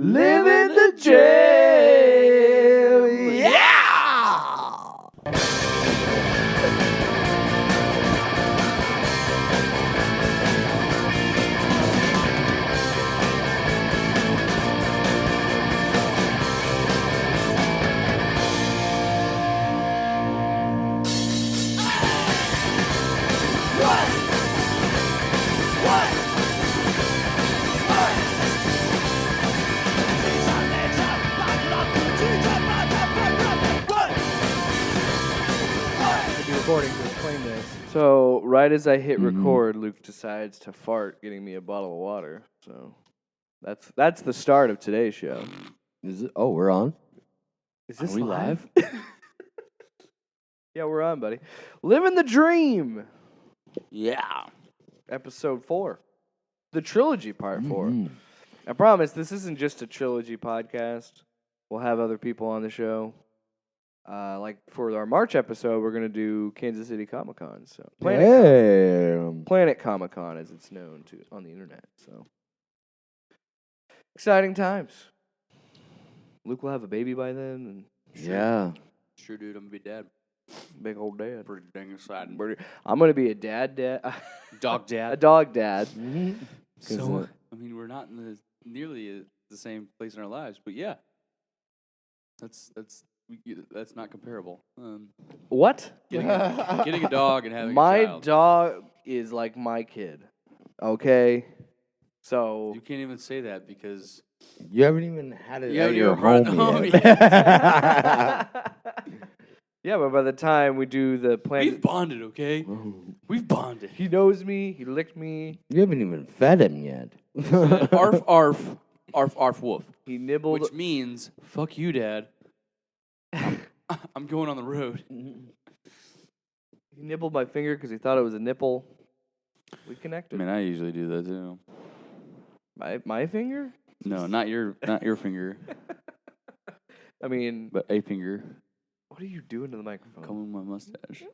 Living the dream. Yeah! Recording to explain this. So, right as I hit record, Luke decides to fart, getting me a bottle of water. So, that's the start of today's show. Is it? Oh, we're on. Is this Are we live? Yeah, we're on, buddy. Living the dream. Yeah. Episode 4. The Trilogy Part 4. I promise this isn't just a Trilogy podcast. We'll have other people on the show. Like for our March episode, we're gonna do Kansas City Comic Con. So Planet Comic Con, as it's known to on the internet. So exciting times. Luke will have a baby by then, and Yeah. Sure, dude, I'm gonna be dad. big old dad. Pretty dang exciting. I'm gonna be a dad, Dog dad. a dog dad. So, I mean, we're not in nearly the same place in our lives, but yeah, that's not comparable. What? Getting a dog and having My a child. dog is like my kid. Okay, so You can't even say that because You haven't even had it You at haven't your even brought it home home yet. yeah, but by the time we do the plan, we've bonded, okay? We've bonded. he knows me. He licked me. You haven't even fed him yet. Arf, arf, arf, arf, woof. He nibbled. Which means, fuck you, Dad. I'm going on the road. He nibbled my finger because he thought it was a nipple. We I connected. mean, I usually do that too. My finger? No, not your finger, I mean, but a finger. what are you doing to the microphone? Combing my mustache.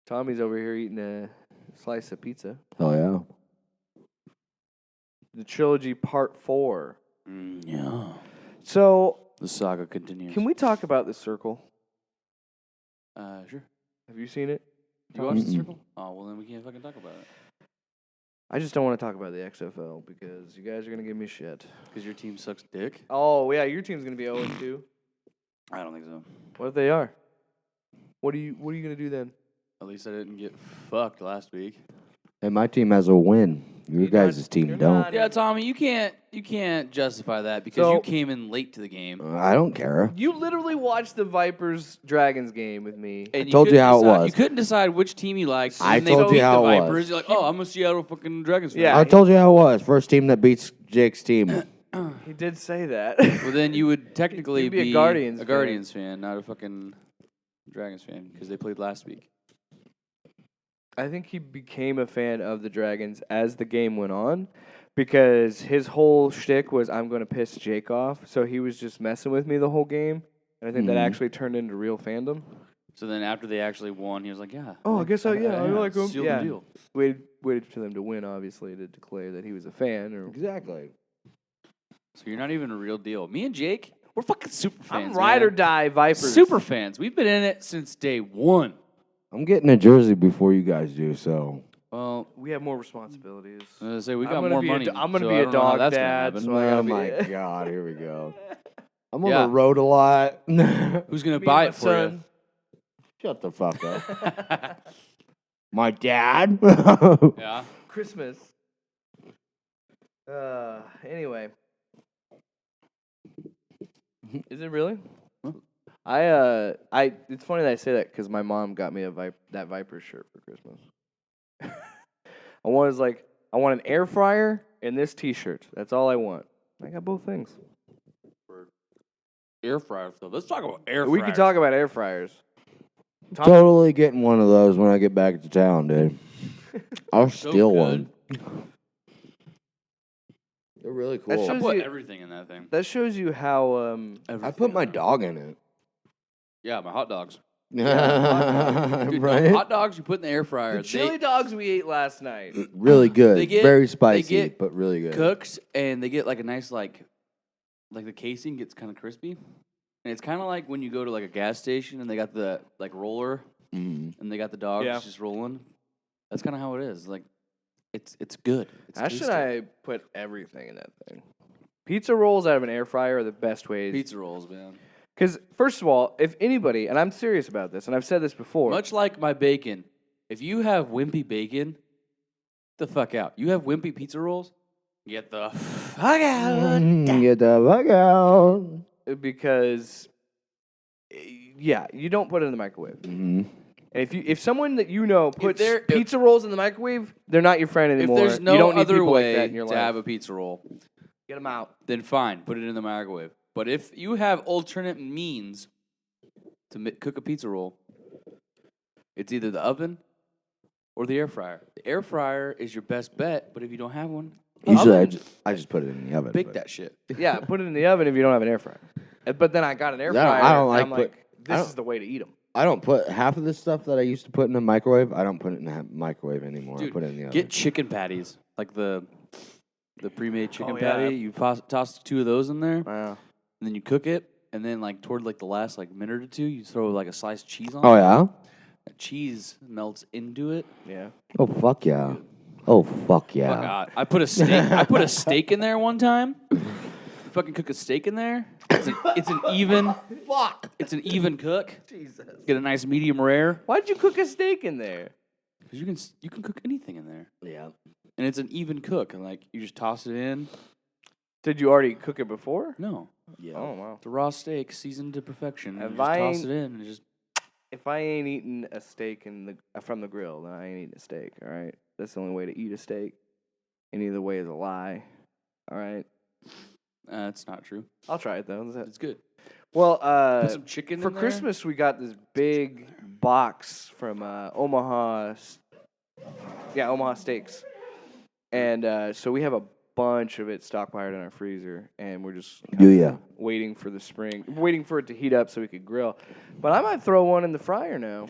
Tommy's over here eating a slice of pizza. Oh, yeah. The Trilogy Part 4. Yeah. So, The saga continues. can we talk about The Circle? Sure. Have you seen it? You watched The Circle? Oh, well, then we can't fucking talk about it. I just don't want to talk about the XFL because you guys are going to give me shit. Because your team sucks dick? Oh, yeah, your team's going to be 0-2. I don't think so. What if they are? What are you going to do then? At least I didn't get fucked last week. Hey, my team has a win. Your You're guys' not- team you're don't. not- Yeah, Tommy, you can't justify that because So- you came in late to the game. I don't care. You literally watched the Vipers-Dragons game with me. And told you couldn't how it decide- was. You couldn't decide which team you liked. I and they told you beat how the it Vipers. was. You're like, oh, I'm a Seattle fucking Dragons fan. Yeah. I told you how it was. First team that beats Jake's team. He did say that. Well, then you would technically You'd be a Guardians fan, not a fucking Dragons fan, because they played last week. I think he became a fan of the Dragons as the game went on because his whole shtick was, I'm going to piss Jake off. So he was just messing with me the whole game. And I think that actually turned into real fandom. So then after they actually won, he was like, yeah. Oh, I guess so, yeah. I like him. Sealed Yeah. the deal. Waited for them to win, obviously, to declare that he was a fan. Or Exactly. So you're not even a real deal. Me and Jake, we're fucking super fans. I'm ride or man. die Vipers. Super fans. We've been in it since day one. I'm getting a jersey before you guys do, so. Well, We have more responsibilities. I was gonna say we I'm got gonna more be money. I'm going to so be I a don't know how dog that's gonna dad. happen. So I gotta Oh be- my God, here we go. I'm on Yeah. the road a lot. Who's gonna Me buy and it my for you? son. Shut the fuck up. My dad? Yeah. Christmas. Anyway. Is it really? Huh? It's funny that I say that because my mom got me that Viper shirt for Christmas. I want an air fryer and this T-shirt. That's all I want. I got both things. Air fryer. So let's talk about air fryers. We can talk about air fryers. Totally getting one of those when I get back to town, dude. I'll So steal good. one. They're really That cool. I shows put you- everything in that thing. That shows you how I put my dog in it. Yeah, my hot dogs. Dude, right? no, hot dogs you put in the air fryer. The chili dogs we ate last night. Really good. They get- Very spicy, they get but really good. cooked, and they get like a nice like the casing gets kind of crispy, and it's kind of like when you go to like a gas station and they got the like roller, and they got the dogs Yeah. just rolling. That's kind of how it is. Like, it's good. It's How should tasty. I put everything in that thing? Pizza rolls out of an air fryer are the best ways. Pizza rolls, man. Because, first of all, if anybody, and I'm serious about this, and I've said this before. Much like my bacon, if you have wimpy bacon, get the fuck out. You have wimpy pizza rolls, get the fuck out. Get the fuck out. Because, yeah, you don't put it in the microwave. Mm-hmm. And if someone that you know puts they're- pizza rolls in the microwave, they're not your friend If anymore. there's no you don't need other people way like that in your to life. have a pizza roll, Get them out. then fine, put it in the microwave. But if you have alternate means to cook a pizza roll, it's either the oven or the air fryer. The air fryer is your best bet, but if you don't have one, Usually, oven- I just put it in the oven. bake but- that shit. Yeah, put it in the oven if you don't have an air fryer. But then I got an air I don't- fryer. I don't and I'm like like, I this don't- is the way to eat them. I don't put half of the stuff that I used to put in the microwave. I don't put it in the microwave anymore. Dude, I put it in the oven. Get chicken patties, like the pre-made chicken Oh, yeah. patty. You toss 2 of those in there, Wow. and then you cook it. And then, like toward like the last like minute or two, you throw like a sliced cheese on. Oh it. yeah. That cheese melts into it. Yeah. Oh fuck yeah. Oh fuck yeah. Fuck out. I put a steak. I put a steak in there one time. Fucking cook a steak in there. It's an even. It's an even cook. Jesus. Get a nice medium rare. Why'd you cook a steak in there? Because you can cook anything in there, Yeah. and it's an even cook. And like you just toss it in. Did you already cook it before? No, Yeah. Oh, wow. it's a raw steak seasoned to perfection. If And you just I toss ain't- it in and just. If I ain't eating a steak from the grill, then I ain't eating a steak, all right? That's the only way to eat a steak. Any other way is a lie, all right? It's not true. I'll try it, though. It's good. Well, Put some chicken for in there. Christmas, we got this big box from Omaha. Omaha Steaks. And so we have a bunch of it stockpiled in our freezer, and we're just Do ya? waiting for the spring, waiting for it to heat up so we could grill. But I might throw one in the fryer now.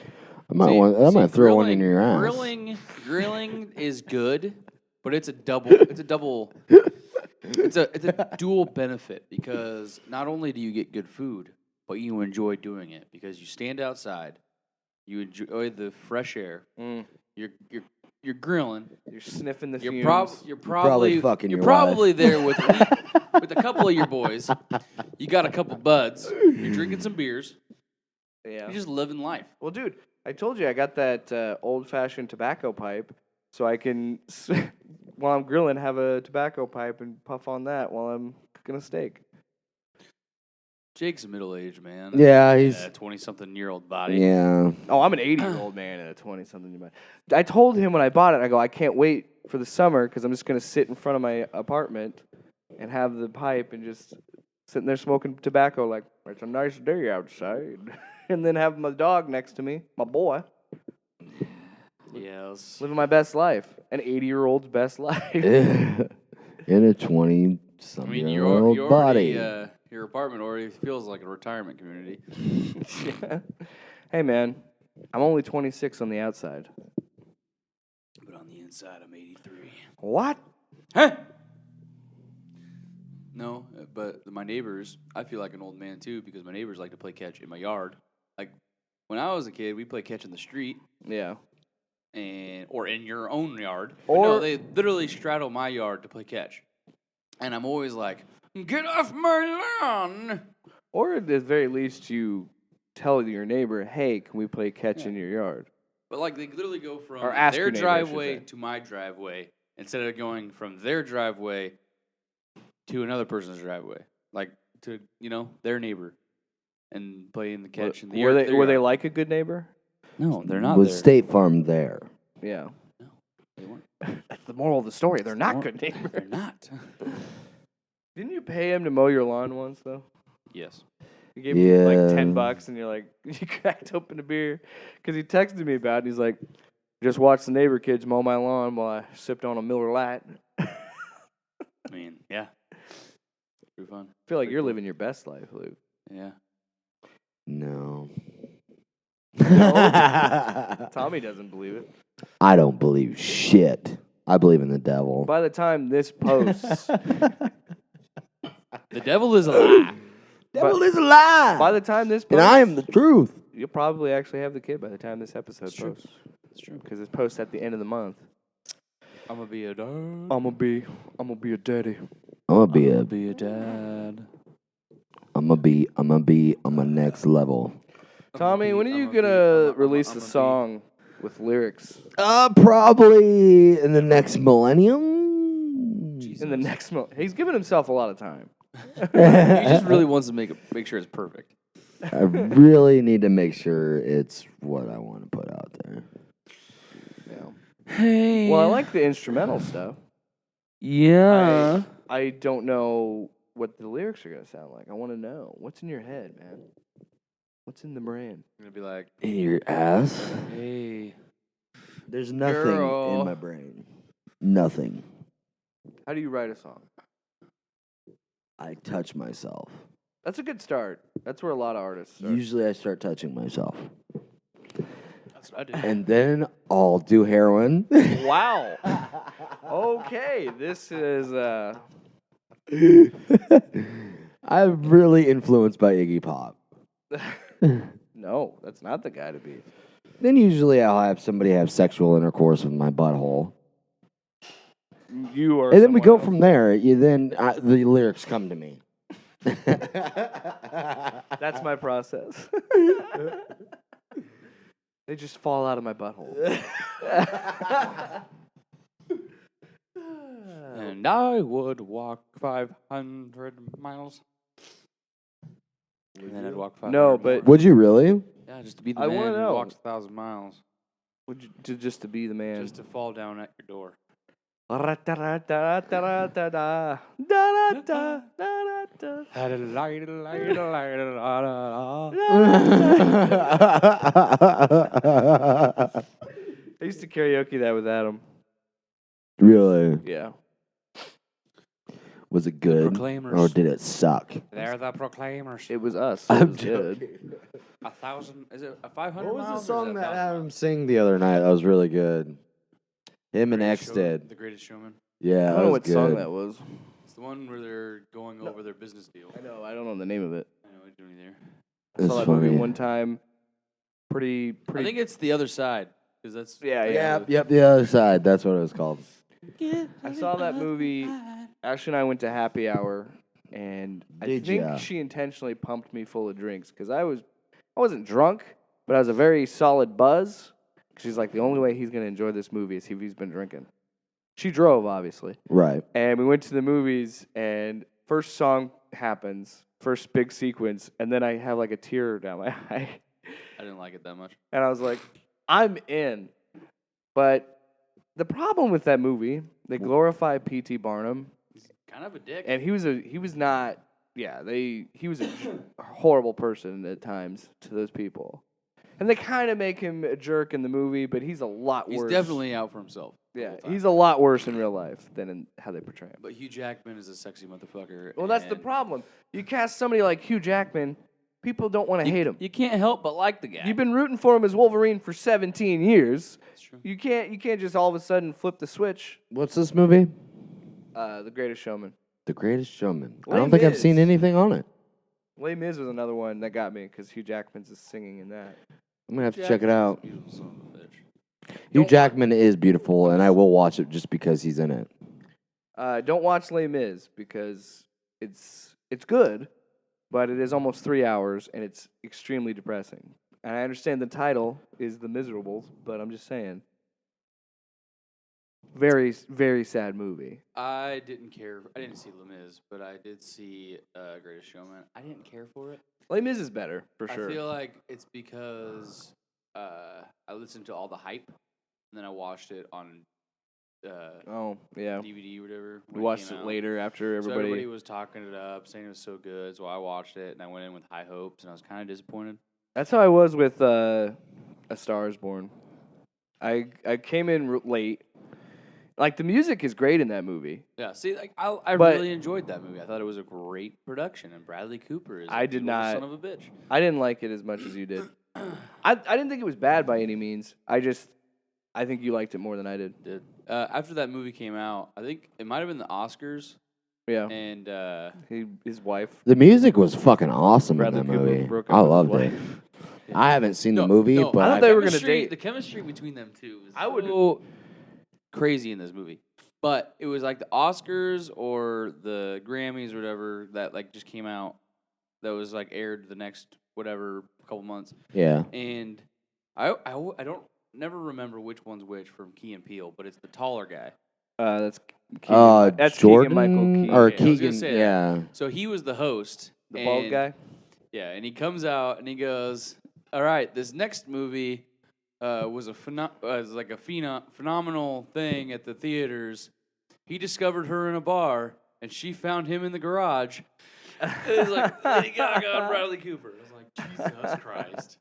I might throw one in your ass. Grilling is good, but it's a double. It's a dual benefit because not only do you get good food, but you enjoy doing it because you stand outside, you enjoy the fresh air. You're grilling. You're sniffing the You're fumes. probably fucking you're your probably there with with a couple of your boys. You got a couple buds. You're drinking some beers. Yeah. You're just living life. Well, dude, I told you I got that old-fashioned tobacco pipe, so I can, while I'm grilling, have a tobacco pipe and puff on that while I'm cooking a steak. Jake's a middle-aged man. Yeah, he's. 20-something-year-old body. Yeah. Oh, I'm an 80-year-old man and a 20-something. I told him when I bought it, I go, I can't wait for the summer because I'm just going to sit in front of my apartment and have the pipe and just sitting there smoking tobacco like, it's a nice day outside. And then have my dog next to me, my boy, Yes. living my best life. An 80-year-old's best life. In a I 20-something mean, year old you body. already, your apartment already feels like a retirement community. Yeah. Hey, man, I'm only 26 on the outside. But on the inside, I'm 83. What? Huh? No, but my neighbors, I feel like an old man too because my neighbors like to play catch in my yard. Like when I was a kid, we played catch in the street Yeah. or in your own yard. But Or- no, they literally straddle my yard to play catch. And I'm always like, get off my lawn. Or at the very least, you tell your neighbor, hey, can we play catch in your yard? But like they literally go from Or ask their your neighbor, I should driveway say. to my driveway instead of going from their driveway to another person's driveway. Like to, their neighbor and playing the catch in the Were yard. they like a good neighbor? No, they're not Was there. State Farm there? Yeah. They weren't. That's the moral of the story. They're not They're good neighbors. They're not. Didn't you pay him to mow your lawn once, though? Yes. You gave him like Yeah. $10 and you're like, you cracked open a beer. Because he texted me about it. He's like, just watch the neighbor kids mow my lawn while I sipped on a Miller Lite. I I mean, yeah. Pretty fun. feel like you're living your best life, Luke. Yeah. No. Tommy doesn't believe it. I don't believe shit. I believe in the devil. By the time this posts, The devil is a lie. Devil is a lie. by the time this and posts, I am the truth. you'll probably actually have the kid by the time this episode true. posts. It's true. Because it posts at the end of the month. I'm gonna be a dad. I'm gonna be a daddy. I'm gonna be a. Be a dad. I'm gonna be on my next level. Tommy, when are you gonna release a song with lyrics? Probably in the next millennium. In the next month, he's giving himself a lot of time. He just really wants to make sure it's perfect. I really need to make sure it's what I want to put out there. Yeah. Hey. Well, I like the instrumental stuff. Yeah. I don't know what the lyrics are gonna sound like. I want to know what's in your head, man. What's in the brain? I'm gonna be like, In your ass? hey. There's nothing Girl. in my brain. Nothing. How do you write a song? I touch myself. That's a good start. That's where a lot of artists start. Usually I start touching myself. That's what I do. And then I'll do heroin. Wow. Okay, this is I'm really influenced by Iggy Pop. no, that's not the guy to be. Then usually I'll have somebody have sexual intercourse with my butthole. You are. And then we go someone from there. The lyrics come to me. else. That's my process. They just fall out of my butthole. And I would walk 500 miles. And then I'd walk 500 No, but- Would you really? Yeah, just to be the I man wanna who know. walks 1,000 miles. Would you, just to be the man? Just to fall down at your door. Da-da-da-da-da-da-da. I used to karaoke that with Adam. Really? Yeah. Was it good? Proclaimers. Or did it suck? They're the Proclaimers. It was us. So it I'm was good. 1,000, is it a 500 What was miles? the or is song it that 1,000 Adam miles? sang the other night? That was really good. Him and X Greatest Showman- did. The Greatest Showman. Yeah, I that don't know was what good. song that was. It's the one where they're going over their business deal. I don't know the name of it. I know, I don't either. I That's saw that funny. movie one time. Pretty. I think it's The Other Side. Because that's... Yeah. Yep, the other side. That's what it was called. I saw that movie. Ashley and I went to happy hour, and I Did think ya? she intentionally pumped me full of drinks because I wasn't drunk, but I was a very solid buzz. She's like, the only way he's gonna enjoy this movie is if he's been drinking. She drove, obviously, Right. and we went to the movies. And first song happens, first big sequence, and then I have like a tear down my eye, I didn't like it that much. and I was like, I'm in. But the problem with that movie, they glorify P.T. Barnum. He's kind of a dick. And he was not, he was a horrible person at times to those people. And they kind of make him a jerk in the movie, but he's a lot He's worse. definitely out for himself. the Yeah, whole time. he's a lot worse in real life than in how they portray him. But Hugh Jackman is a sexy motherfucker. Well, that's the and problem. You cast somebody like Hugh Jackman, people don't want to hate him. You can't help but like the guy. You've been rooting for him as Wolverine for 17 years. That's true. You can't just all of a sudden flip the switch. What's this movie? The Greatest Showman. The Greatest Showman. I Les don't think I've seen Mis. anything on it. Les Mis was another one that got me because Hugh Jackman's is singing in that. I'm going to have to check it out. Beautiful son of a bitch. Hugh Jackman is beautiful, and I will watch it just because he's in it. Don't watch Les Mis because it's good, but it is almost 3 hours and it's extremely depressing. And I understand the title is The Miserables, but I'm just saying, very, very sad movie. I didn't care. I didn't see Les Mis, but I did see Greatest Showman. I didn't care for it. Les Mis is better for sure. I feel like it's because I listened to all the hype, and then I watched it on Oh yeah, DVD or whatever. we when watched came it out. later after So everybody. everybody was talking it up, saying it was so good. So I watched it, and I went in with high hopes, and I was kind of disappointed. That's how I was with A Star Is Born. I came in late. Like the music is great in that movie. Yeah, see, like I But- really enjoyed that movie. I thought it was a great production, and Bradley Cooper is I a did beautiful not- son of a bitch. I didn't like it as much as you did. I didn't think it was bad by any means. I think you liked it more than I did. After that movie came out, I think it might have been the Oscars. Yeah. And his wife. The music was fucking awesome Bradley in that Cooper movie. broke up I with his loved it. wife. I haven't seen the movie, but I thought they were gonna date. The chemistry between them two is I would- so crazy in this movie. But it was like the Oscars or the Grammys or whatever that like just came out that was like aired the next whatever couple months. yeah. And I don't never remember which one's which from Key and Peele, but it's the taller guy. That's that's Jordan Keegan-Michael Key. or Yeah, I was gonna Keegan, say that. yeah. So he was the host. The bald and- guy. Yeah, and he comes out and he goes, "All right, this next movie was like a phenomenal thing at the theaters. He discovered her in a bar, and she found him in the garage." It was like Lady Gaga and Bradley Cooper. I was like, Jesus Christ.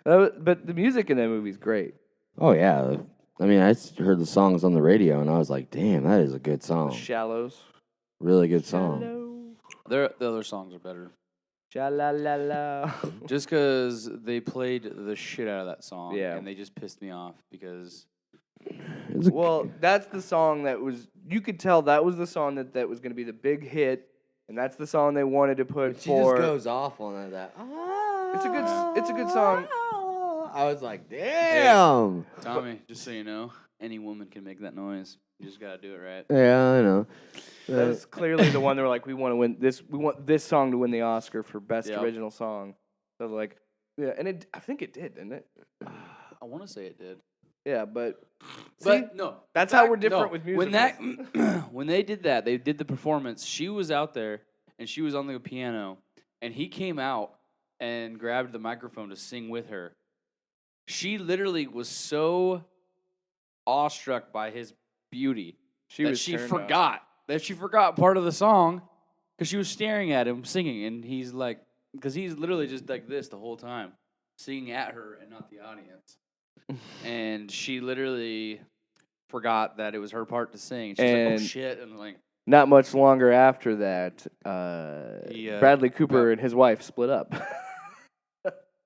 But the music in that movie is great. Oh yeah. I mean, I heard the songs on the radio, and I was like, "Damn, that is a good song. Shallows. Really good song." The other songs are better. Sha-la-la-la. Just because they played the shit out of that song, Yeah. and they just pissed me off because It's a- Well, that's the song that was. You could tell that was the song that was going to be the big hit, and that's the song they wanted to put she for. just goes off on that. It's a good song. I was like, "Damn." Tommy, just so you know, any woman can make that noise. You just gotta do it right. Yeah, I know. That was clearly the one they were like, we want to win this. We want this song to win the Oscar for best Yep. original song. So they're like, yeah, and I think it did, didn't it? I want to say it did. Yeah, but But no, that's in how fact, we're different no. with music. When that when they did that, they did the performance. She was out there and she was on the piano, and he came out and grabbed the microphone to sing with her. She literally was so awestruck by his beauty that she forgot part of the song because she was staring at him singing, and he's like, because he's literally just like this the whole time, singing at her and not the audience. And she literally forgot that it was her part to sing. She's like, "Oh And- shit!" And like, Not much longer after that, Bradley Cooper and his wife split up.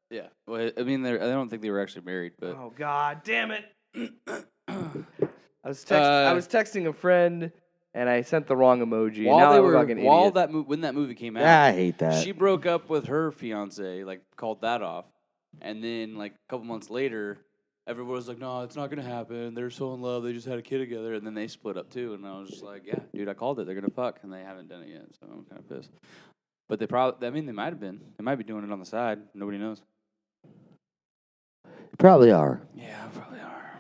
yeah. Well, I mean, I don't think they were actually married, but Oh God, damn it! I was texting a friend and I sent the wrong emoji. and now I look like an idiot. when that movie came out, Yeah, I hate that. she broke up with her fiance, like called that off, and then like a couple months later, everyone was like, "No, it's not gonna happen. They're so in love. They just had a kid together." And then they split up too. And I was just like, "Yeah, dude, I called it. They're gonna fuck, and they haven't done it yet." So I'm kind of pissed. But they probably, I mean, they might have been. They might be doing it on the side. Nobody knows. Probably are. Yeah, probably are.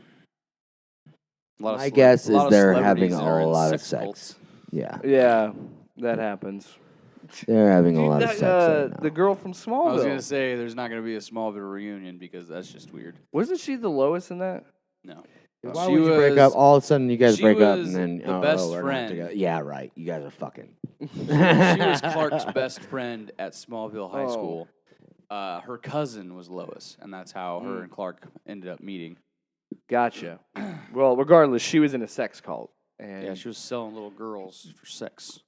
A lot of My guess a lot is of they're having celebrities are a in lot of sex cults. sex. Yeah, Yeah, that happens. they're having a Dude, lot of that, sex right now. the girl from I was Smallville. gonna say there's not gonna be a Smallville reunion because that's just weird. Wasn't she the lowest in that? No. Why She would you break was- up? All of a sudden, you guys she break up, was and then the best we're not friend. together. Yeah, right. You guys are fucking. She was Clark's best friend at Smallville High Oh. School. Her cousin was Lois, and that's how her and Clark ended up meeting. Gotcha. Well, regardless, she was in a sex cult. And Yeah, she was selling little girls for sex.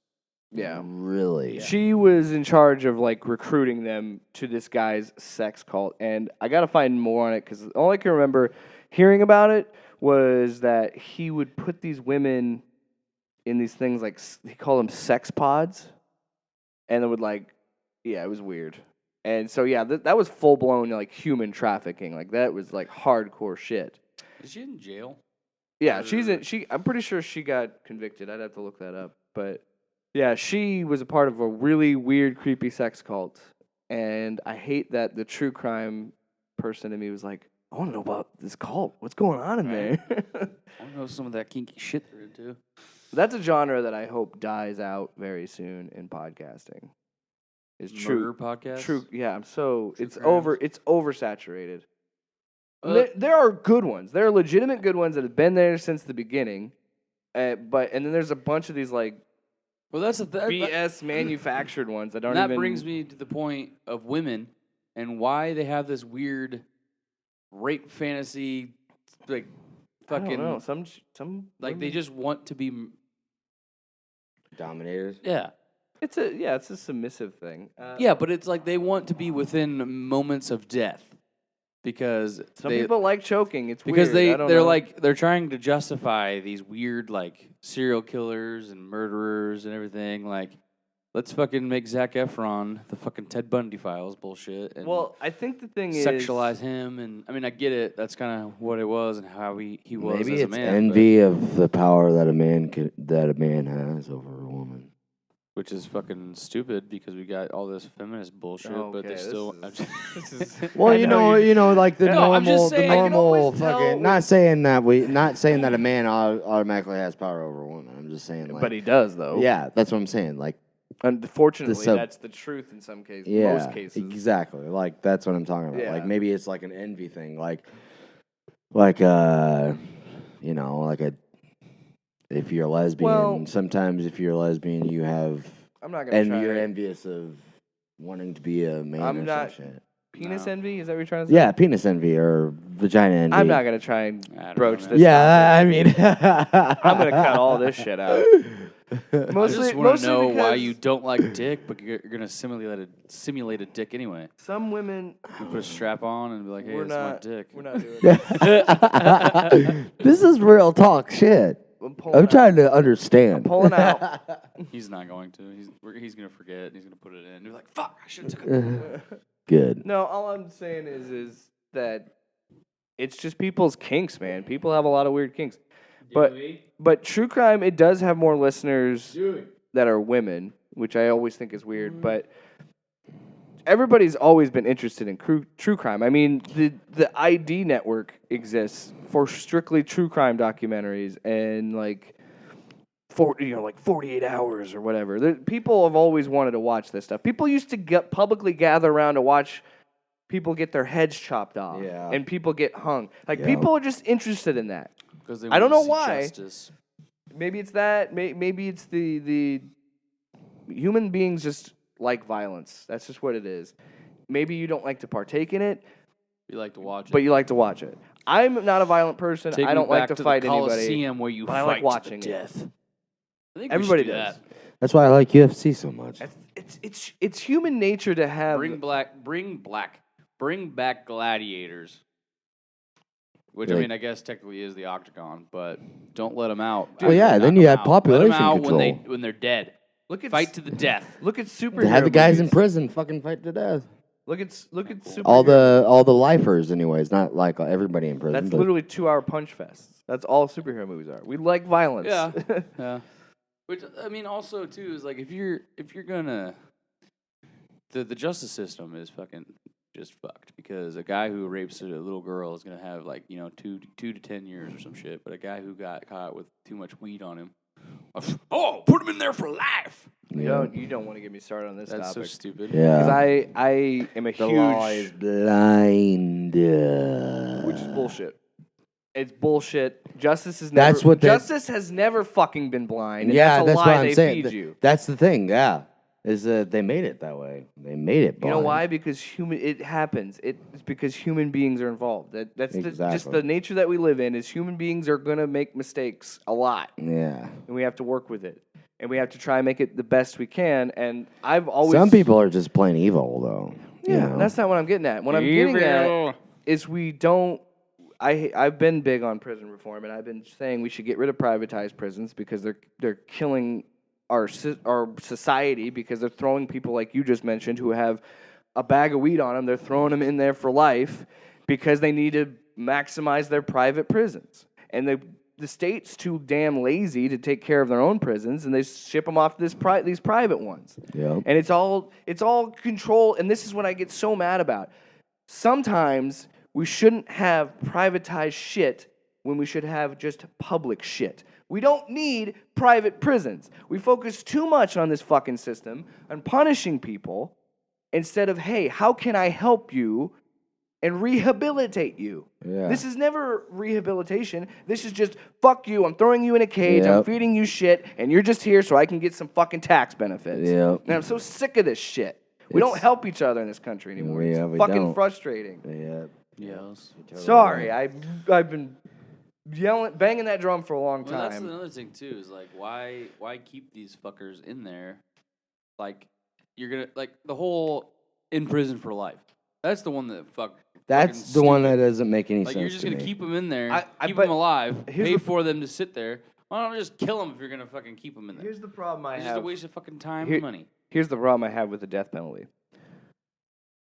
yeah. Really? She was in charge of like recruiting them to this guy's sex cult, and I gotta find more on it because all I can remember hearing about it was that he would put these women in these things like he called them sex pods, and it would like, yeah, it was weird. And so yeah, that was full blown like human trafficking, like that was like hardcore shit. Is she in jail? Yeah, I'm pretty sure she got convicted. I'd have to look that up. But yeah, she was a part of a really weird, creepy sex cult. And I hate that the true crime person in me was like, I want to know about this cult. What's going on in there? I don't know some of that kinky shit they're into. That's a genre that I hope dies out very soon in podcasting. Is Murder true podcast? true yeah, it's crimes. it's oversaturated. There are good ones. There are legitimate good ones that have been there since the beginning. And then there's a bunch of these like Well, that's BS manufactured ones that don't that even. brings me to the point of women and why they have this weird rape fantasy, like I don't fucking know. Some like they women- just want to be Dominators. yeah. It's a submissive thing. Yeah, but it's like they want to be within moments of death because Some people like choking. It's because weird. I don't know. they're trying to justify these weird like serial killers and murderers and everything. Like, let's fucking make Zac Efron the fucking Ted Bundy files bullshit. And Well, I think the thing sexualize him, and I mean, I get it. That's kind of what it was and how he was Maybe as a it's man. envy of the power that a man has over a woman. Which is fucking stupid because we got all this feminist bullshit, but they still. Well, you know, like the No, I'm just normal, saying, the I can normal always tell fucking. Not saying that a man automatically has power over a woman. I'm just saying, like, but he does though. yeah, that's what I'm saying. Like, Unfortunately, that's the truth in some cases. yeah, Most cases. exactly. Like that's what I'm talking about. Yeah. Like maybe it's like an envy thing. Like you know, like a. If you're a lesbian, sometimes if you're a lesbian, you have. I'm not gonna try. You're envious of wanting to be a man or some shit. Penis envy? Is that what you're trying to say? Yeah, penis envy or vagina envy. I'm not gonna try and broach this. Yeah, I mean, I'm gonna cut all this shit out. I just want to know why you don't like dick, but you're gonna simulate a dick anyway. Some women you put a strap on and be like, "Hey, that's my dick." We're not doing that. This is real talk shit. I'm trying to understand. I'm pulling out. He's not going to. He's gonna forget. He's gonna put it in. You're like, "Fuck! I should have took it." Good. No, all I'm saying is that it's just people's kinks, man. People have a lot of weird kinks. But true crime, it does have more listeners that are women, which I always think is weird. But everybody's always been interested in true crime. I mean, the ID network exists for strictly true crime documentaries and like 48 hours or whatever. People have always wanted to watch this stuff. People used to publicly gather around to watch people get their heads chopped off and people get hung. Like people are just interested in that. I don't know why. Justice. Maybe it's that. Maybe it's the human beings just like violence. That's just what it is. Maybe you don't like to partake in it. You like to watch it. But you like to watch it. I'm not a violent person. I don't like to fight the anybody. Coliseum where you but I fight like watching to death. it. I think everybody we should do does. that. That's why I like UFC so much. It's human nature to have Bring back gladiators. Which, I mean, I guess technically is the octagon, but don't let them out. Well, yeah, then you have population let them out control. when they're dead. Fight to the death. Look at superhero Have the guys in movies. prison fucking fight to death. Look at superhero. All the lifers, anyways, not like everybody in prison. That's literally 2-hour punch fests. That's all superhero movies are. We like violence. Yeah, yeah. Which I mean, also too is like if you're gonna the justice system is fucking just fucked because a guy who rapes a little girl is gonna have like 2 to 10 years or some shit, but a guy who got caught with too much weed on him, put him in there for life. You don't want to get me started on this That's topic. so stupid. Yeah. Because I am a The huge... law is blind. Which is bullshit. It's bullshit. Justice is never... Justice has never fucking been blind. And Yeah, that's a that's lie what I'm they saying. feed you. That's the thing, yeah. Is they made it that way. They made it blind. You know why? Because it happens. It's because human beings are involved. That's just the nature that we live in. Is human beings are gonna make mistakes a lot. Yeah. And we have to work with it. And we have to try and make it the best we can. And I've always... Some people are just plain evil, though. Yeah, that's not what I'm getting at. What I'm getting at is we don't... I've been big on prison reform, and I've been saying we should get rid of privatized prisons because they're killing our society because they're throwing people like you just mentioned who have a bag of weed on them. They're throwing them in there for life because they need to maximize their private prisons. And the state's too damn lazy to take care of their own prisons, and they ship them off to these private ones. Yep. And it's all control. And this is what I get so mad about. Sometimes we shouldn't have privatized shit when we should have just public shit. We don't need private prisons. We focus too much on this fucking system, on punishing people, instead of, hey, how can I help you and rehabilitate you? Yeah. This is never rehabilitation. This is just, fuck you, I'm throwing you in a cage, I'm feeding you shit, and you're just here so I can get some fucking tax benefits. Yep. And I'm so sick of this shit. We don't help each other in this country anymore. Yeah, it's we fucking don't. frustrating. Yeah. Yes. Sorry, I've been banging that drum for a long time. Well, that's another thing too. Is like why keep these fuckers in there like you're gonna like the whole in prison for life. That's the one that That's the one that doesn't make any like sense. you're just gonna keep them in there, keep but them alive, here's pay the- for them to sit there. Why don't I just kill them if you're gonna fucking keep them in there? Here's the problem I It's have. just a waste of fucking time and money. Here's the problem I have with the death penalty.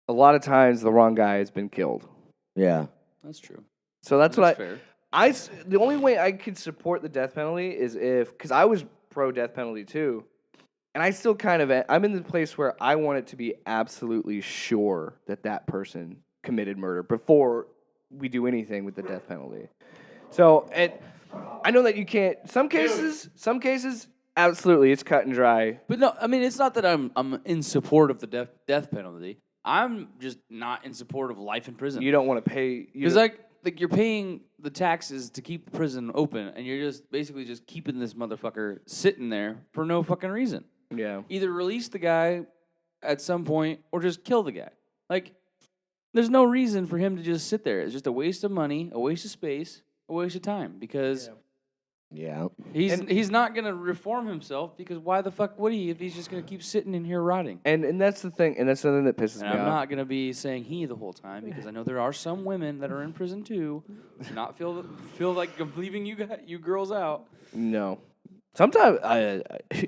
A lot of times, the wrong guy has been killed. Yeah. That's true. So that's what fair. the only way I could support the death penalty is because I was pro death penalty too, and I still I'm in the place where I want it to be absolutely sure that person committed murder before we do anything with the death penalty. So, and I know that you can't. Some cases, absolutely, it's cut and dry. But no, I mean it's not that I'm in support of the death penalty. I'm just not in support of life in prison. You don't want to pay because like you're paying the taxes to keep the prison open, and you're just basically just keeping this motherfucker sitting there for no fucking reason. Yeah. Either release the guy at some point or just kill the guy. Like, there's no reason for him to just sit there. It's just a waste of money, a waste of space, a waste of time because Yeah. he's not gonna reform himself because why the fuck would he if he's just gonna keep sitting in here rotting? And that's the thing, and that's something that pisses And me I'm off. not gonna be saying he the whole time because I know there are some women that are in prison too. Do not feel like I'm leaving you girls out. No. Sometimes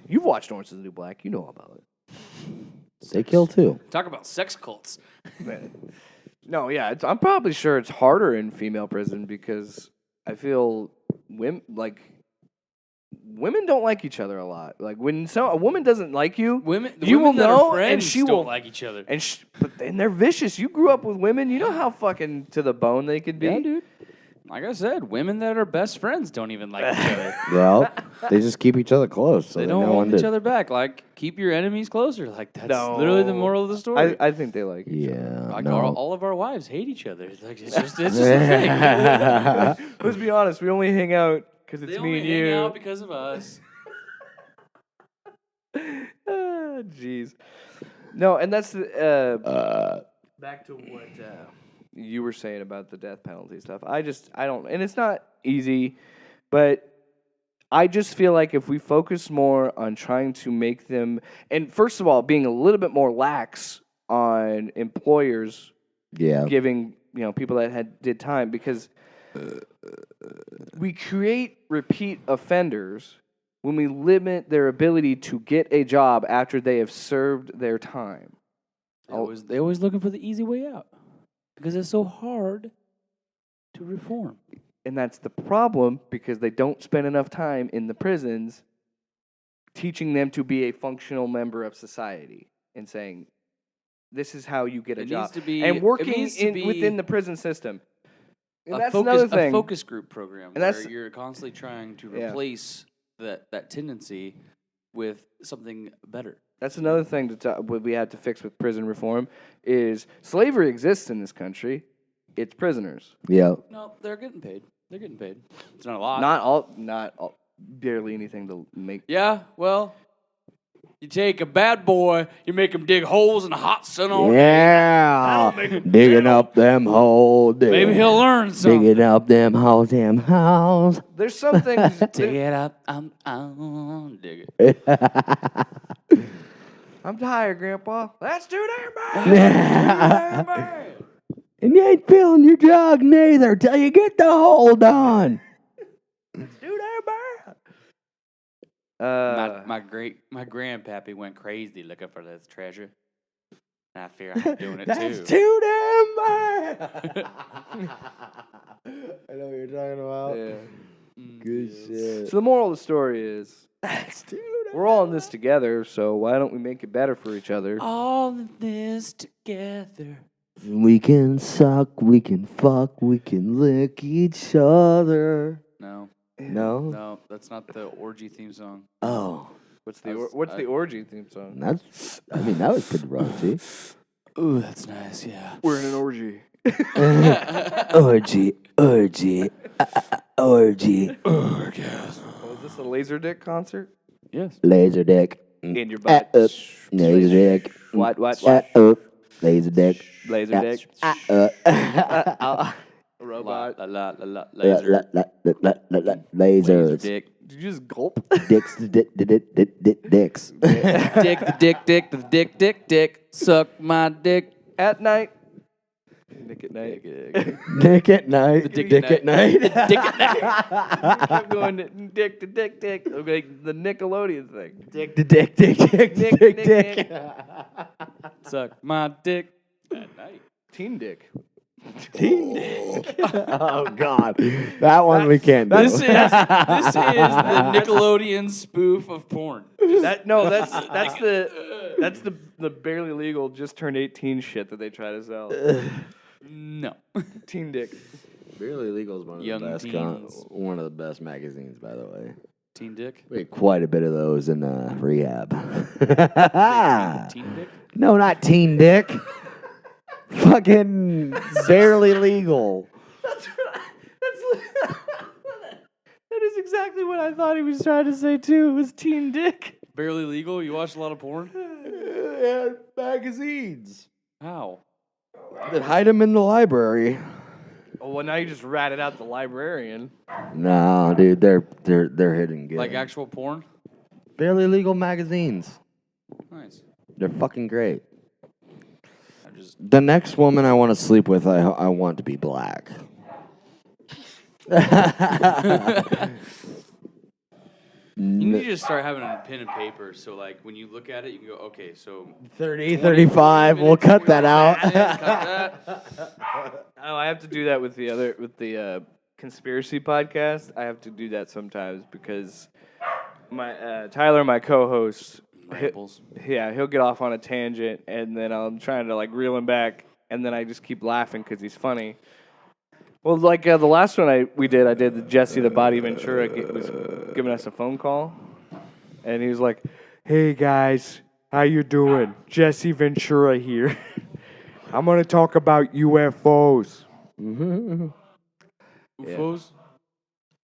you've watched Orange is the New Black. You know about it. They kill too. Talk about sex cults. No, yeah, I'm probably sure it's harder in female prison because I feel women don't like each other a lot. Like when a woman doesn't like you, The you women will that are know, friends and she don't will like each other. but they're vicious. You grew up with women, you know how fucking to the bone they could be. Yeah, dude. Like I said, women that are best friends don't even like each other. Well, they just keep each other close. So They that don't no hold one each did. other back. Like, keep your enemies closer. Like, that's No. literally the moral of the story. I think they like each other. Yeah. Like, no. all of our wives hate each other. It's like it's just a thing. Let's be honest, we only hang out because it's They me only and hang you. out because of us. Jeez. No, and that's back to what you were saying about the death penalty stuff. I don't, and it's not easy, but I just feel like if we focus more on trying to make them, and first of all, being a little bit more lax on employers Yeah. giving people that did time, because we create repeat offenders when we limit their ability to get a job after they have served their time. They always looking for the easy way out because it's so hard to reform. And that's the problem because they don't spend enough time in the prisons teaching them to be a functional member of society and saying, this is how you get a It job. needs to be And working it needs to be within the prison system. And a that's focus, another thing. A focus group program And that's- where you're constantly trying to Yeah. replace that tendency with something better. That's another thing what we had to fix with prison reform is slavery exists in this country. It's prisoners. Yeah. No, they're getting paid. They're getting paid. It's not a lot. Not all, barely anything to make. Yeah, well, you take a bad boy, you make him dig holes in the hot sun all day. Yeah. Digging up them holes. Maybe he'll learn something. Digging up them holes, them holes. There's some things. Dig it up, dig it. I'm tired, Grandpa. That's too damn bad. And you ain't feeling your jug neither till you get the hole done. Too damn bad. My grandpappy went crazy looking for this treasure. And I fear I'm doing it That's too. too damn bad. I know what you're talking about. Yeah. Good shit. So the moral of the story is That's too damn we're all in this together, so why don't we make it better for each other? All of this together. We can suck, we can fuck, we can lick each other. No, No? that's not the orgy theme song. Oh. What's the orgy theme song? That was pretty raunchy. Ooh, that's nice, yeah. We're in an orgy. Orgy. Orgasm. Oh, is this a laser dick concert? Yes. Laser dick. In your butt. Laser dick. What? Laser dick. Laser dick. Robot. Laser. Laser. Dick. Did you just gulp? Dicks. Dick, the dick. Suck my dick. At night. Nick at night. Dick at night. Dick at night. Dick at night. I'm going dick to dick. Like the Nickelodeon thing. Dick to dick. Nick. Suck my dick at night. Teen dick. Teen dick. Oh God, that one we can't do. This is the Nickelodeon spoof of porn. That's the barely legal just turned 18 shit that they try to sell. No. Teen dick. Barely Legal is one of Young the best. teens. One of the best magazines, by the way. Teen dick? We had quite a bit of those in rehab. Teen dick? No, not Teen Dick. Fucking Barely Legal. That is exactly what I thought he was trying to say too. Was teen dick. Barely legal? You watch a lot of porn? Yeah, magazines. How? That hide them in the library. Oh, well, now you just ratted out the librarian. No, dude, they're hidden good. Like actual porn? Barely Legal magazines. Nice. They're fucking great. I just The next woman I want to sleep with, I want to be black. You need to just start having a pen and paper, so like when you look at it, you can go, okay, so 30, 35. We'll cut that out. Cut that. Oh, I have to do that with the conspiracy podcast. I have to do that sometimes because my Tyler, my co-host, Rambles. he'll get off on a tangent, and then I'm trying to like reel him back, and then I just keep laughing because he's funny. Well, like the last one I did the Jesse the Body Ventura was giving us a phone call, and he was like, "Hey guys, how you doing? Jesse Ventura here. I'm gonna talk about UFOs. UFOs?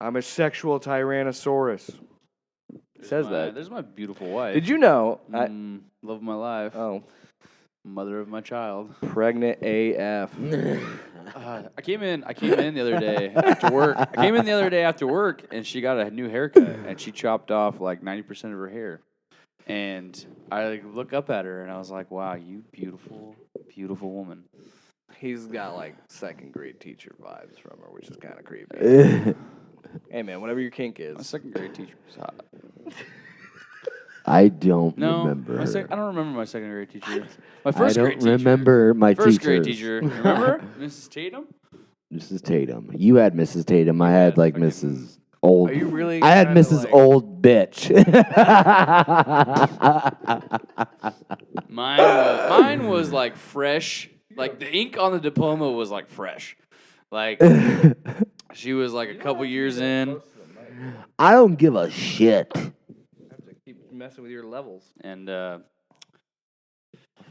I'm a sexual tyrannosaurus." Says that. There's my beautiful wife. Did you know? Love of my life. Oh, Mother of my child. pregnant AF. I came in the other day after work. And she got a new haircut, and she chopped off like 90% of her hair. And I like, look up at her, and I was like, "Wow, you beautiful, beautiful woman." He's got like second grade teacher vibes from her, which is kind of creepy. Hey man, whatever your kink My is. second grade teacher was hot. I don't No, remember. I don't remember my second grade teacher. My first I grade don't teacher. remember my First teachers. grade teacher. Remember Mrs. Tatum? Mrs. Tatum. You had Mrs. Tatum. I had like fucking- Mrs. Old. Are you really? I had trying to, Mrs. like- Old Bitch. Mine was like fresh. Like the ink on the diploma was like fresh. Like she was like a couple years in, I don't give a shit. have to keep messing with your levels. and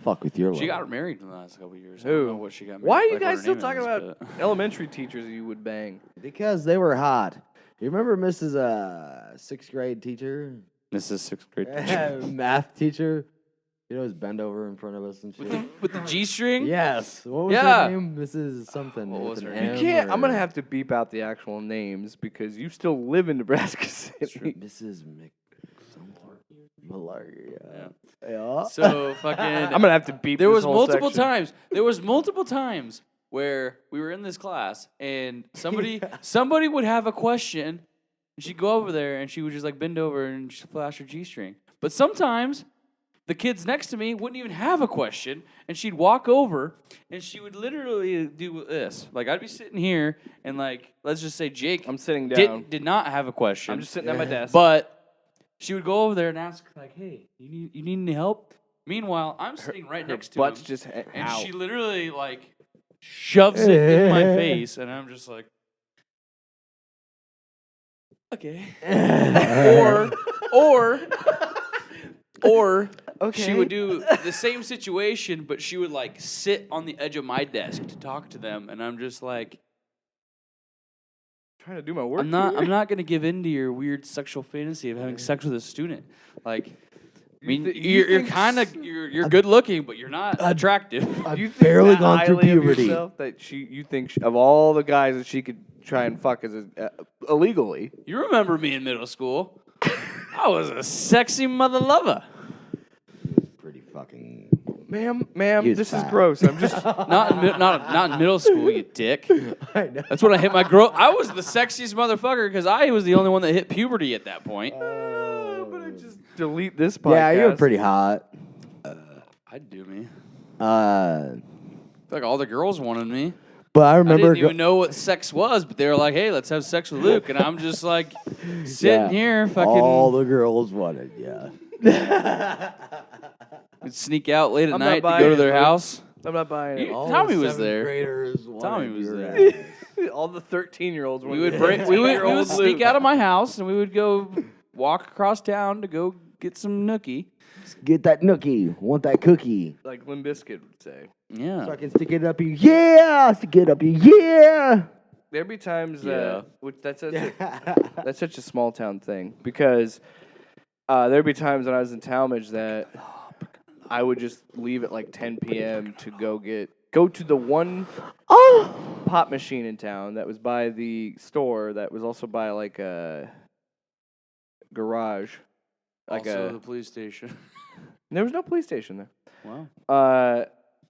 Fuck with your she level. got married in the last couple years. I Who? don't know what she got married. Why are you like what guys her still name talking is, about but- elementary teachers you would bang? Because they were hot. You remember Mrs. Sixth grade teacher? Mrs. Sixth grade teacher Math teacher? You know, bend over in front of us and shit. with the G-string? Yes. What was Yeah. her name? Mrs. something. What with was an her M name? You can't. I'm or- gonna have to beep out the actual names because you still live in Nebraska City. Mrs. Mc something. Malaria. Yeah. So fucking. I'm gonna have to beep. There this was whole multiple section. times. There was multiple times where we were in this class and somebody would have a question and she'd go over there and she would just like bend over and she'd flash her G-string. But sometimes the kids next to me wouldn't even have a question and she'd walk over and she would literally do this. Like I'd be sitting here and like let's just say Jake I'm sitting down. did not have a question. I'm just sitting at my desk. But she would go over there and ask like, "Hey, you need any help?" Meanward, I'm sitting right her next to butt's him. just And out. she literally like shoves it in my face, and I'm just like, okay. Or she would do the same situation, but she would like sit on the edge of my desk to talk to them, and I'm just like, trying to do my work. I'm not gonna give in to your weird sexual fantasy of having sex with a student. Like, I mean, you're good looking, but you're not attractive. I've You think barely that gone through highly of puberty. yourself that you think of all the guys that she could try and fuck illegally. You remember me in middle school? I was a sexy mother lover. Pretty fucking. Ma'am, He was this is fat. gross. I'm just Not in middle school, you dick. I know. That's when I hit my girl. I was the sexiest motherfucker because I was the only one that hit puberty at that point. but I just delete this podcast. Yeah, you were pretty hot. I'd do me. But Like all the girls wanted me. I I remember. didn't even know what sex was, but they were like, "Hey, let's have sex with Luke," and I'm just like sitting here, fucking. All the girls wanted, yeah. We'd sneak out late at I'm not night to buying go to it, their Luke. house. I'm not buying it. You- Tommy was there. Graders Tommy wanted was your there. ass. All the 13-year-olds. We would sneak out of my house and we would go walk across town to go get some nookie. Get that nookie. Want that cookie. like Limp Bizkit would say. Yeah. So I can stick it up you. Yeah. Stick it up you. Yeah. There'd be times Yeah. which that's such a small town thing because there'd be times when I was in Talmadge that I would just leave at like 10 p.m. to go to the one pop machine in town that was by the store that was also by like a garage. Like Also the police station. There was no police station there. Wow.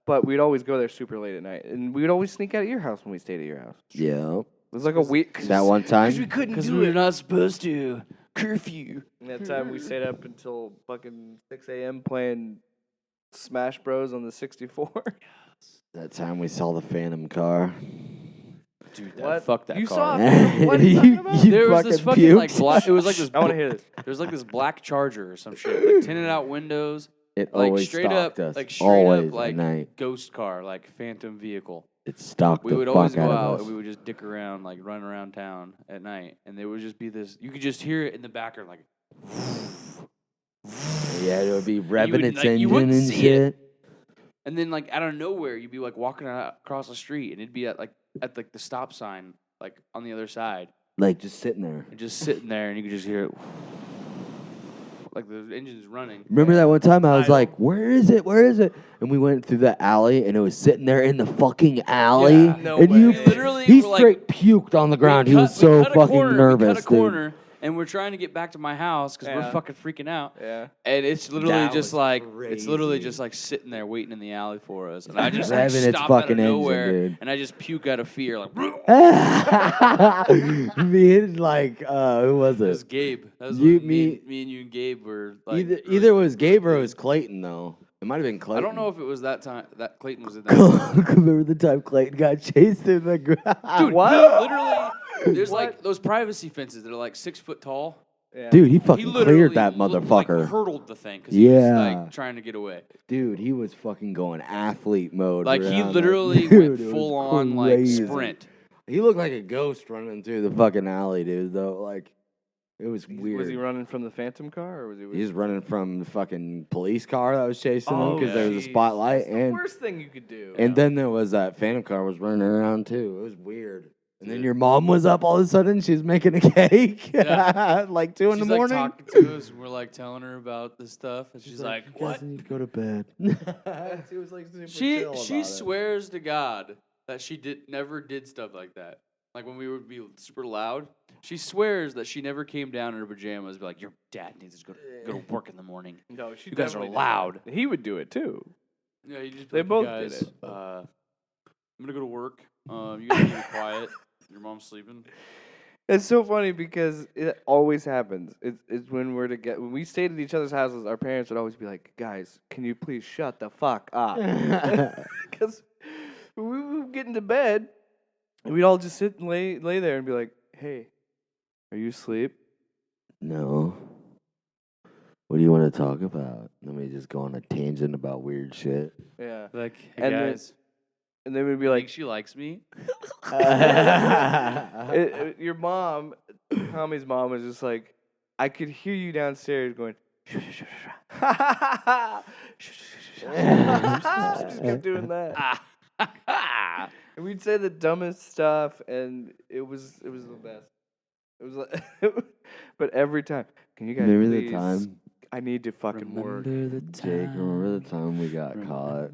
But we'd always go there super late at night, and we'd always sneak out at your house when we stayed at your house. Yeah. It was like a week. That one Because we time. couldn't Because do we it. were not supposed to. Curfew. And that time we stayed up until fucking 6 a.m. playing Smash Bros. On the 64. That time we saw the Phantom car. Dude, What? fuck that You car. saw it? What are you talking about? There was this fucking like black. It was like this. I want to hear this. There was like this black Charger or some shit, like tinted out windows, It like always straight up, stalked us. like straight always up, like at night. ghost car, like phantom vehicle. It stalked We the would fuck always go out out of and we us. would just dick around, like run around town at night, and there would just be this. You could just hear it in the background, like. Yeah, it would be revving would, its like, you engine wouldn't and see shit. And then, like out of nowhere, you'd be like walking across the street, and it'd be at the stop sign, like on the other side, Like just sitting there. and just sitting there, and you could just hear it, like the engine's running. Remember that one time I was Idle. like, "Where is it? Where is it?" And we went through the alley, and it was sitting there in the fucking alley. Yeah, no and way. you, We literally he were like- straight puked on the ground. He was so fucking nervous, We cut a dude. corner, and we're trying to get back to my house because we're Yeah. fucking freaking out. Yeah. And it's literally That just was like it's literally crazy. just like sitting there waiting in the alley for us, and I just Revving its stop out of fucking engine, nowhere, dude. and I just puke out of fear, like. Me and like who was It was it? Gabe. That was You- when me- me and you and Gabe were like. Either it was Gabe or it was Clayton though. It might have been I Clayton. don't know if it was that time that Clayton was in that. Remember the time Clayton got chased in the ground? Dude, What? he literally, there's like those privacy fences that are like 6 foot tall. Yeah. Dude, he He fucking literally cleared that like, motherfucker. hurdled the thing because he was Yeah. like trying to get away. Dude, he was fucking going athlete mode. Like he around that. literally Dude, went it was full on like crazy. sprint. He looked like a ghost running through the fucking alley, dude. Though, like, it was weird. Was he running from the Phantom car, or was he? He was running from the fucking police car that was chasing him Oh, because there was a jeez. spotlight, That's the and worst thing you could do. then there was that Phantom car was running around too. It was weird. And then your mom was up all of a sudden. She's making a cake, Yeah. like 2 in She's the morning. like talking to us, and we're like telling her about this stuff, and she's like, "You guys "What?" need to go to bed." She was like super She chill about it. swears to God that she never did stuff like that. Like when we would be super loud, she swears that she never came down in her pajamas, be like, "Your dad needs to go to work in the morning." No, she You guys are definitely did loud. that. He would do it too. Yeah, you just be They like, both "You did guys, it. I'm gonna go to work. You guys need to be quiet. Your mom's sleeping." It's so funny because it always happens. It's when when we stayed at each other's houses, our parents would always be like, "Guys, can you please shut the fuck up?" Because we would get into bed, and we'd all just sit and lay there and be like, "Hey, are you asleep?" No. What do you want to talk about? Let me just go on a tangent about weird shit. Yeah. Like, hey And then- guys, And then we'd be like like, she likes me. your mom, Tommy's mom, was just like, I could hear you downstairs going, she just kept doing that. And we'd say the dumbest stuff, and it was the best. It was like, but every time, can you guys Remember please? the time? I need to fucking work. Jake, remember the time we got caught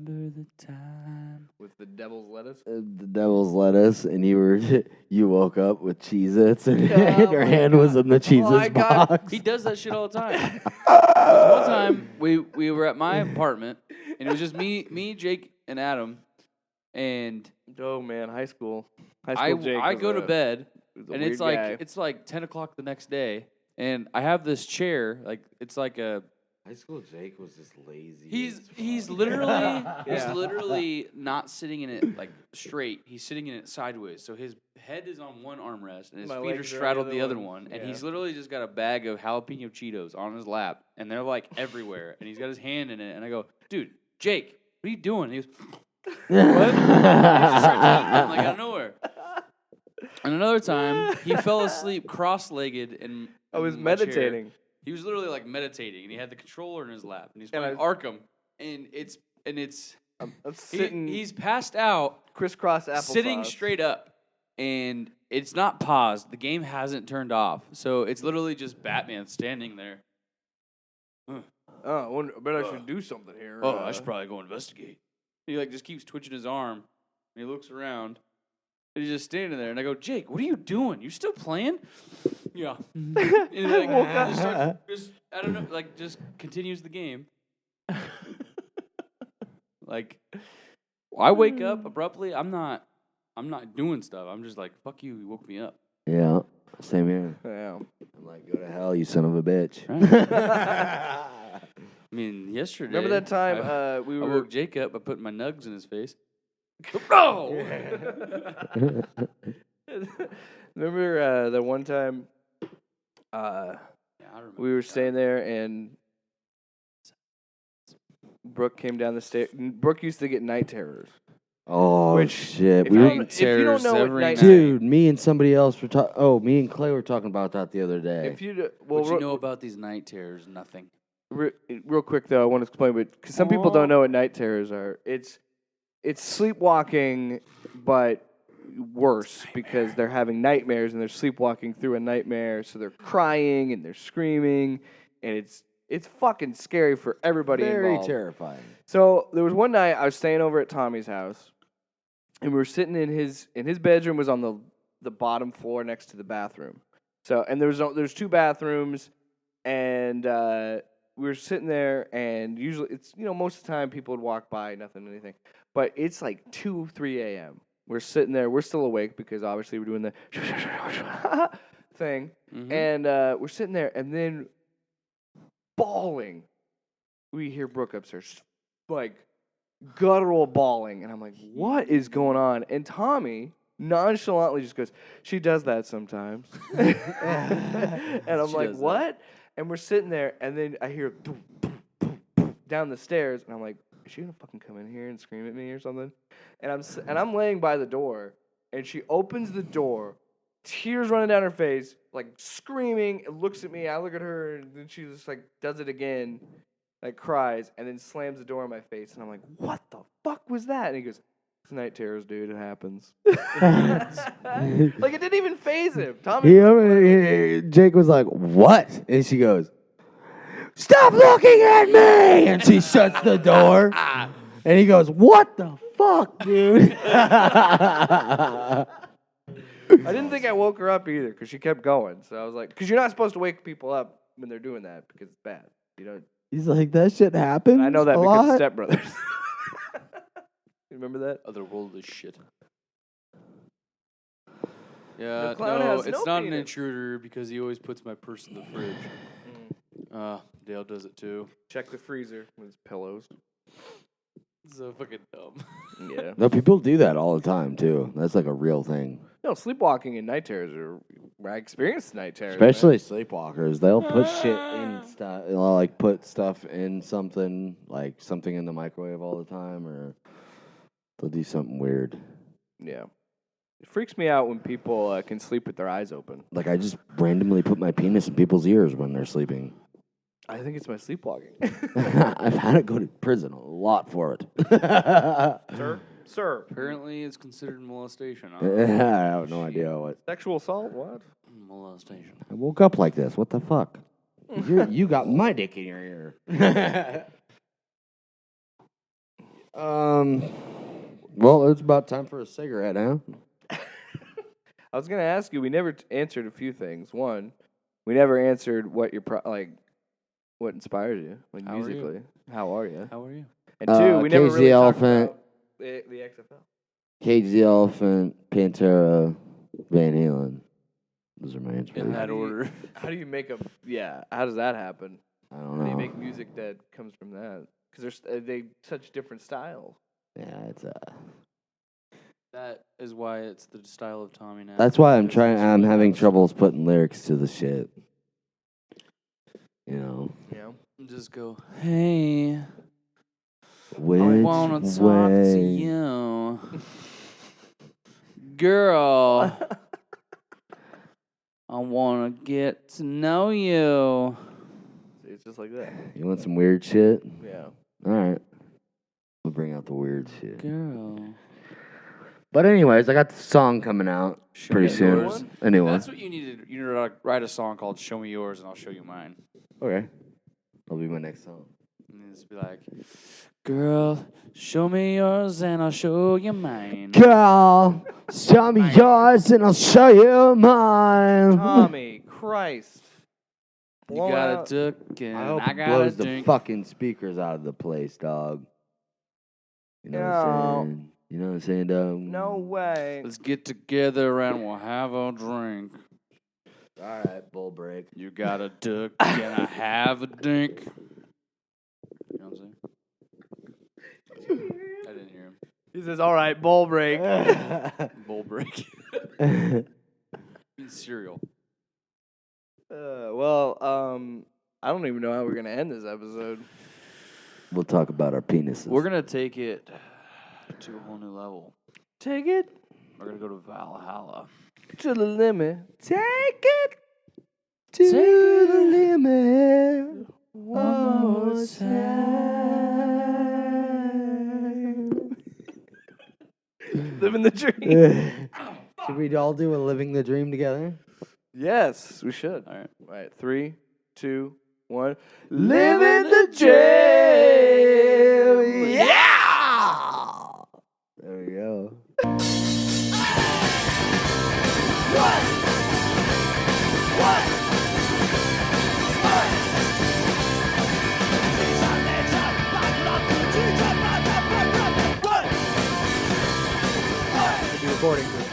With the devil's lettuce? the devil's lettuce, and you woke up with Cheez-Its, and your hand was in the Cheez-Its box. He does that shit all the time. One time we were at my apartment, and it was just me, Jake, and Adam, and oh man, high school I Jake go to bed, and it's like guy. it's like 10 o'clock the next day, and I have this chair, like it's like a. High school Jake was just lazy. He's literally not sitting in it like straight. He's sitting in it sideways. So his head is on one armrest and his feet are straddled the other one. And he's literally just got a bag of jalapeno Cheetos on his lap, and they're like everywhere. And he's got his hand in it. And I go, dude, Jake, what are you doing? He goes, what? He just starts eating, like out of nowhere. And another time, he fell asleep cross-legged and I was meditating. He was literally like meditating, and he had the controller in his lap, and he's playing Arkham, and I'm sitting. He's passed out, crisscross applesauce. sitting straight up, and it's not paused. The game hasn't turned off, so it's literally just Batman standing there. Oh, I bet I should do something here. Oh, I should probably go investigate. He like just keeps twitching his arm, and he looks around. And he's just standing there, and I go, Jake, what are you doing? You still playing? Yeah. And he like, I don't know, like just continues the game. Like, I wake up abruptly. I'm not doing stuff. I'm just like, fuck you. You woke me up. Yeah, same here. Yeah. I'm like, go to hell, you son of a bitch. Right? I mean, yesterday. Remember that time I we were woke Jake up by putting my nugs in his face. Oh! Remember the one time we were staying there and Brooke came down the stairs. Brooke used to get night terrors. Oh, Which, shit. If you don't know what night Dude, me and somebody else were talking. Oh, me and Clay were talking about that the other day. What you know about these night terrors? Nothing. Real quick, though, I want to explain, because some people don't know what night terrors are. It's sleepwalking, but worse because they're having nightmares and they're sleepwalking through a nightmare, so they're crying and they're screaming, and it's fucking scary for everybody involved. Very terrifying. So there was one night I was staying over at Tommy's house, and we were sitting in his bedroom was on the bottom floor next to the bathroom. So and there's two bathrooms, and we were sitting there, and usually it's most of the time people would walk by, anything. But it's like 2-3 a.m. We're sitting there. We're still awake because obviously we're doing the thing. Mm-hmm. And we're sitting there, and then bawling. We hear Brooke upstairs, like guttural bawling. And I'm like, what is going on? And Tommy nonchalantly just goes, she does that sometimes. And I'm like, what? And we're sitting there, and then I hear boom, boom, boom, boom, down the stairs, and I'm like, is she gonna fucking come in here and scream at me or something? And I'm laying by the door, and she opens the door, tears running down her face, like screaming, and looks at me. I look at her, and then she just like does it again, like cries, and then slams the door in my face. And I'm like, what the fuck was that? And he goes, it's night terrors, dude. It happens. Like it didn't even phase him. Tommy. Jake was like, what? And she goes, stop looking at me! And she shuts the door. And he goes, what the fuck, dude? I didn't think I woke her up either because she kept going. So I was like, because you're not supposed to wake people up when they're doing that because it's bad. He's like, that shit happens. I know that because of Step Brothers. You remember that? Otherworldly shit. Yeah, it's not an intruder because he always puts my purse in the fridge. Dale does it too. Check the freezer with his pillows. So fucking dumb. Yeah. No, people do that all the time too. That's like a real thing. No, sleepwalking and night terrors are. I experienced night terrors. Especially sleepwalkers. They'll put shit in stuff. They'll like put stuff in something, like something in the microwave all the time, or they'll do something weird. Yeah. It freaks me out when people can sleep with their eyes open. Like I just randomly put my penis in people's ears when they're sleeping. I think it's my sleepwalking. I've had to go to prison a lot for it. Sir. Apparently, it's considered molestation. I have no idea what. Sexual assault? What? Molestation. I woke up like this. What the fuck? You got my dick in your ear. Well, it's about time for a cigarette, huh? I was gonna ask you. We never answered a few things. One, we never answered what your what inspires you, like How are you? musically. How are you? How are you? And two, we never Cage really the talked Elephant. about the XFL. Cage the Elephant, Pantera, Van Halen. Those are my In inspirations. that order. How do you make a How does that happen? I don't How do you know. make music that comes from that? Because they such different styles. Yeah, it's That is why it's the style of Tommy now. That's why I'm because it's I'm really having house. troubles putting lyrics to the shit. You know. Yeah. Just go, hey, Which I want to talk to you. Girl, I want to get to know you. See, it's just like that. You want some weird shit? Yeah. All right. We'll bring out the weird shit. Girl. But anyways, I got the song coming out pretty me soon. yours. A new one. That's what you need to. You need to write a song called "Show Me Yours" and I'll show you mine. Okay. That'll be my next song. And just be like, "Girl, show me yours and I'll show you mine." Girl, show me yours and I'll show you mine. Tommy, Christ. You Blow got out. a duck and I hope I it got a blows the drink. fucking speakers out of the place, dog. You know what I'm saying? You know what I'm saying, dog? No way. Let's get together and we'll have a drink. All right, bull break. You got a duck and I have a drink. You know what I'm saying? I didn't hear him. He says, "All right, bowl break." Bull break. Cereal. I don't even know how we're gonna end this episode. We'll talk about our penises. We're gonna take it to a whole new level. Take it We're gonna go to Valhalla. to the limit. Take it to the limit One more time. Living the dream. Should we all do a living the dream together? Yes, we should. All right. All right, 3, 2, 1. Living the dream. Yeah. There we go. Recording.